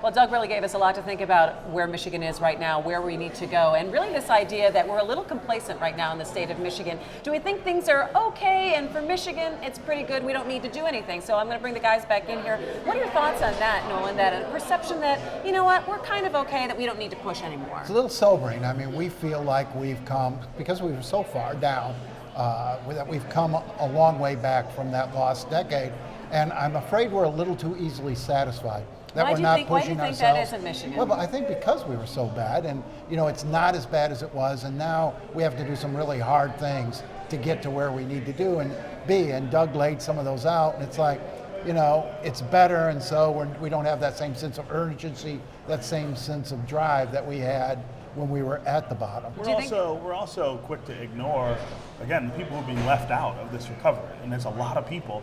Well, Doug really gave us a lot to think about where Michigan is right now, where we need to go, and really this idea that we're a little complacent right now in the state of Michigan. Do we think things are okay, and for Michigan, it's pretty good, we don't need to do anything? So I'm going to bring the guys back in here. What are your thoughts on that, Nolan, that a perception that, you know what, we're kind of okay, that we don't need to push anymore? It's a little sobering. I mean, we feel like we've come, because we were so far down, that we've come a long way back from that lost decade, and I'm afraid we're a little too easily satisfied. That Why we're do not you pushing think ourselves. that is in Michigan? Well, but I think because we were so bad, and it's not as bad as it was, and now we have to do some really hard things to get to where we need to do and be. And Doug laid some of those out, and it's like, it's better, and so we don't have that same sense of urgency, that same sense of drive that we had when we were at the bottom. We're also quick to ignore, again, people who are being left out of this recovery, and there's a lot of people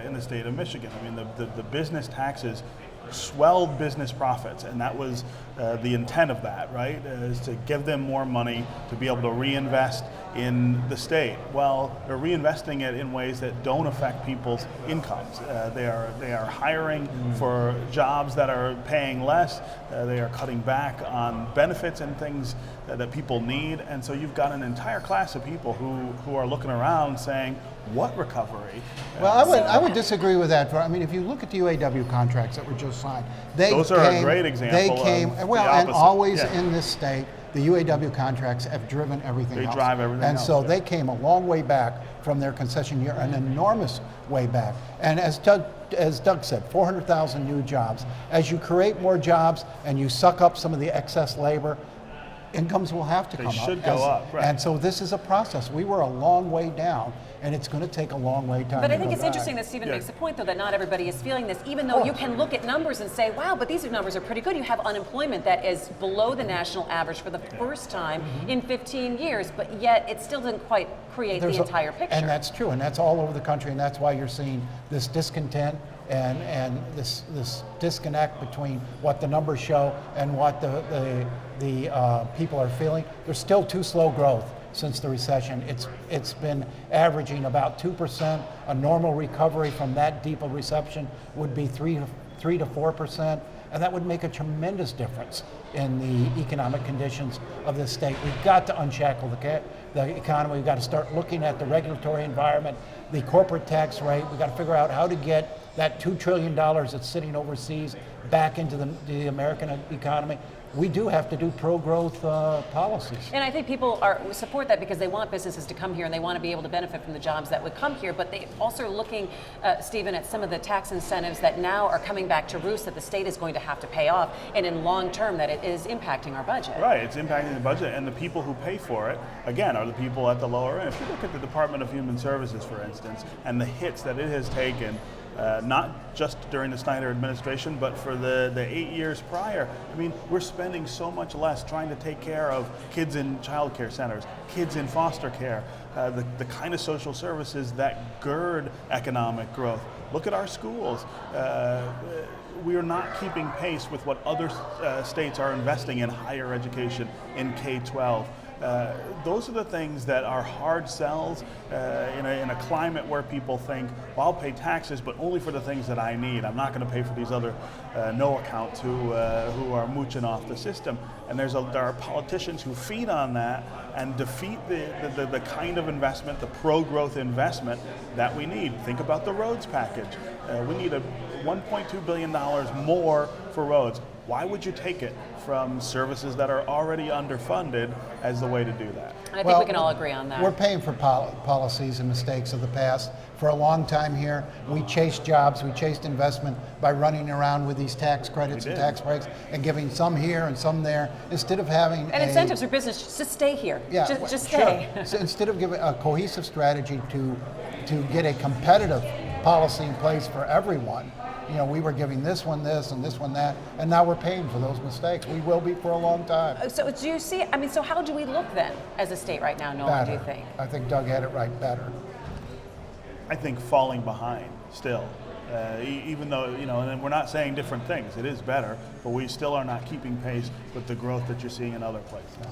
in the state of Michigan. I mean, the business taxes swelled business profits, and that was the intent of that, right? Is to give them more money to be able to reinvest in the state. Well, they're reinvesting it in ways that don't affect people's incomes. They are hiring for jobs that are paying less. They are cutting back on benefits and things that people need, and so you've got an entire class of people who are looking around saying, what recovery? Well, I would disagree with that. I mean, if you look at the UAW contracts that were just signed, those are a great example. They came of well, the and always yeah. in this state, the UAW contracts have driven everything else. They drive everything and else. And so yeah. they came a long way back from their concession year, an enormous way back. And as Doug said, 400,000 new jobs. As you create more jobs and you suck up some of the excess labor, incomes will have to come up. They should go up, right. And so this is a process. We were a long way down, and it's going to take a long way time. But I think to it's go interesting back. that Stephen makes the point, though, that not everybody is feeling this, even though you can look at numbers and say, wow, but these numbers are pretty good. You have unemployment that is below the national average for the first time in 15 years, but yet it still didn't quite create the entire picture. And that's true, and that's all over the country, and that's why you're seeing this discontent and this disconnect between what the numbers show and what the people are feeling. There's still too slow growth since the recession. It's been averaging about 2%. A normal recovery from that deep a recession would be 3 to 4%, and that would make a tremendous difference in the economic conditions of this state. We've got to unshackle the economy. We've got to start looking at the regulatory environment, the corporate tax rate. We've got to figure out how to get that $2 trillion that's sitting overseas back into the American economy. We do have to do pro-growth policies. And I think people support that because they want businesses to come here and they want to be able to benefit from the jobs that would come here. But they also are looking, Stephen, at some of the tax incentives that now are coming back to roost that the state is going to have to pay off, and in long term that it is impacting our budget. Right, it's impacting the budget, and the people who pay for it, again, are the people at the lower end. If you look at the Department of Human Services, for instance, and the hits that it has taken, not just during the Snyder administration, but for the 8 years prior. I mean, we're spending so much less trying to take care of kids in child care centers, kids in foster care, the kind of social services that gird economic growth. Look at our schools. We are not keeping pace with what other states are investing in higher education, in K-12. Those are the things that are hard sells in a climate where people think, well, I'll pay taxes, but only for the things that I need. I'm not going to pay for these other no accounts who are mooching off the system. And there are politicians who feed on that and defeat the kind of investment, the pro-growth investment that we need. Think about the roads package. We need $1.2 billion more for roads. Why would you take it from services that are already underfunded as the way to do that? I think we can all agree on that. We're paying for policies and mistakes of the past. For a long time here, we chased jobs, we chased investment by running around with these tax credits and tax breaks and giving some here and some there, instead of having incentives for business, just stay here. Yeah, just stay. Sure. So instead of giving a cohesive strategy to get a competitive policy in place for everyone, we were giving this one this and this one that, and now we're paying for those mistakes. We will be for a long time. So do you see, so how do we look then as a state right now, Nolan, do you think? I think Doug had it right, better. I think falling behind still. Even though, and we're not saying different things, it is better, but we still are not keeping pace with the growth that you're seeing in other places.